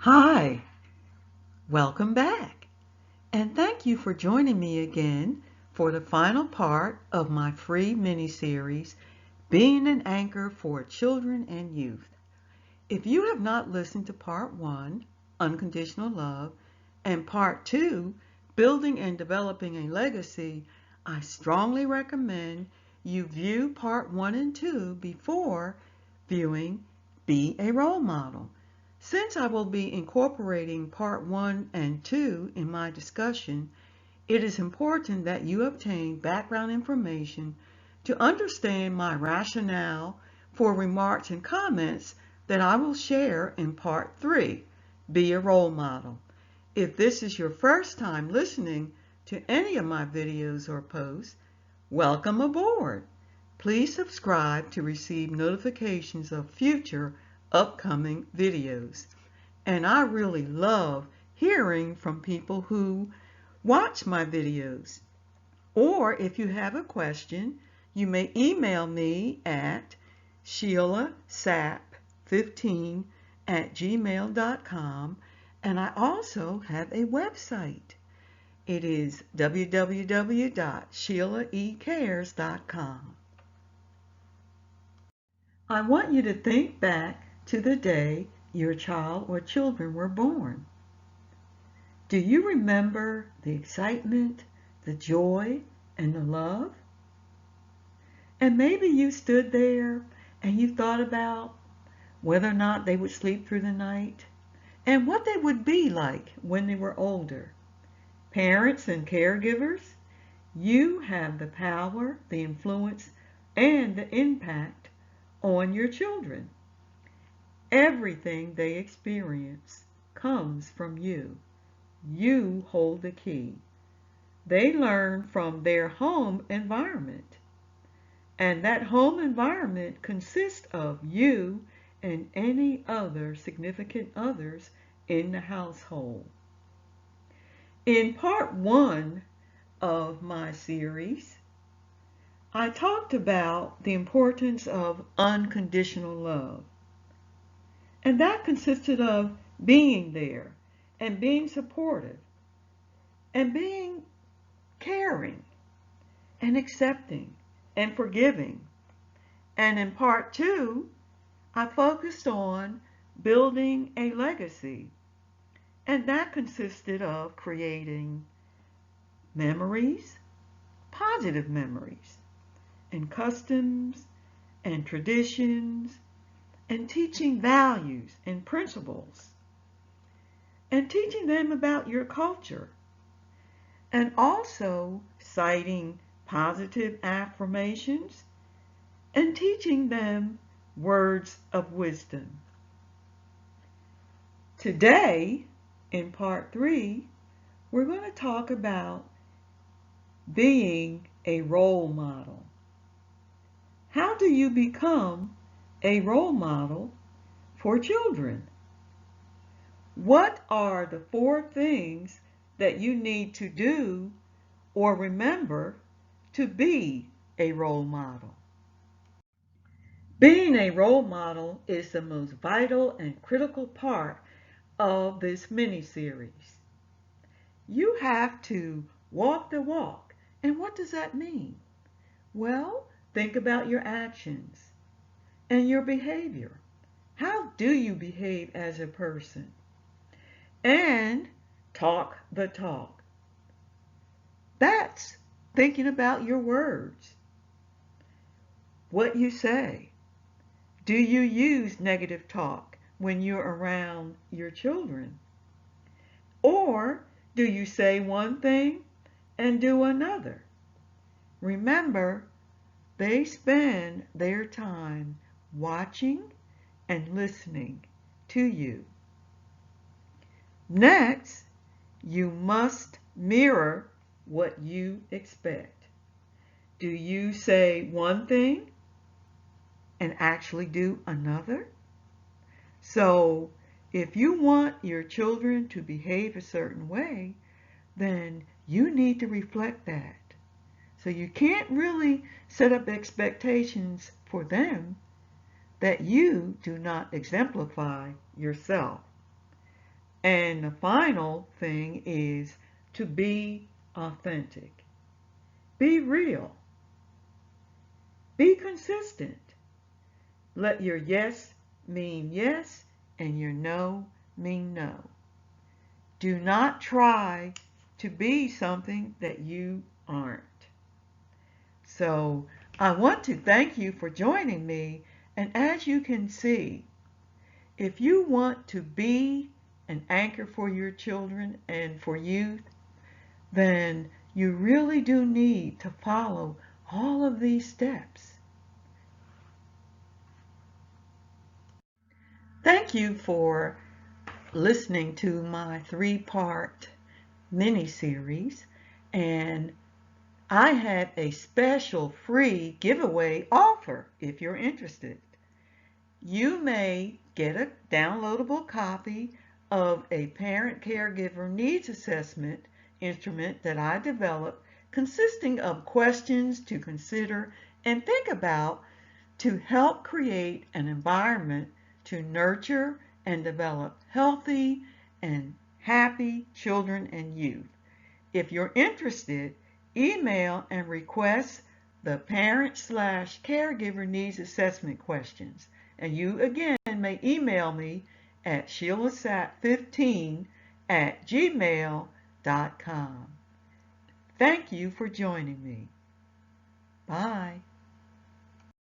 Hi, welcome back, and thank you for joining me again for the final part of my free mini-series, Being an Anchor for Children and Youth. If you have not listened to Part 1, Unconditional Love, and Part 2, Building and Developing a Legacy, I strongly recommend you view Part 1 and 2 before viewing Be a Role Model. Since I will be incorporating Part 1 and 2 in my discussion, it is important that you obtain background information to understand my rationale for remarks and comments that I will share in Part 3, Be a Role Model. If this is your first time listening to any of my videos or posts, welcome aboard. Please subscribe to receive notifications of future upcoming videos. And I really love hearing from people who watch my videos. Or if you have a question, you may email me at sheilasapp15@gmail.com, and I also have a website. It is www.sheilaecares.com. I want you to think back to the day your child or children were born. Do you remember the excitement, the joy, and the love? And maybe you stood there and you thought about whether or not they would sleep through the night and what they would be like when they were older. Parents and caregivers, you have the power, the influence, and the impact on your children. Everything they experience comes from you. You hold the key. They learn from their home environment. And that home environment consists of you and any other significant others in the household. In part 1 of my series, I talked about the importance of unconditional love. And that consisted of being there and being supportive and being caring and accepting and forgiving. And in part 2, I focused on building a legacy. And that consisted of creating memories, positive memories, and customs and traditions, and teaching values and principles, and teaching them about your culture, and also citing positive affirmations and teaching them words of wisdom. Today, in part 3, we're going to talk about being a role model. How do you become a role model for children? What are the 4 things that you need to do or remember to be a role model? Being a role model is the most vital and critical part of this mini-series. You have to walk the walk. And what does that mean? Well, think about your actions and your behavior. How do you behave as a person? And talk the talk. That's thinking about your words, what you say. Do you use negative talk when you're around your children? Or do you say one thing and do another? Remember, they spend their time watching and listening to you. Next, you must mirror what you expect. Do you say one thing and actually do another? So, if you want your children to behave a certain way, then you need to reflect that. So you can't really set up expectations for them that you do not exemplify yourself. And the final thing is to be authentic. Be real. Be consistent. Let your yes mean yes and your no mean no. Do not try to be something that you aren't. So I want to thank you for joining me. And as you can see, if you want to be an anchor for your children and for youth, then you really do need to follow all of these steps. Thank you for listening to my 3-part mini-series, and I have a special free giveaway offer if you're interested. You may get a downloadable copy of a parent caregiver needs assessment instrument that I developed, consisting of questions to consider and think about to help create an environment to nurture and develop healthy and happy children and youth. If you're interested, email and request the parent/caregiver needs assessment questions. And you again may email me at sheilasapp15@gmail.com. Thank you for joining me. Bye.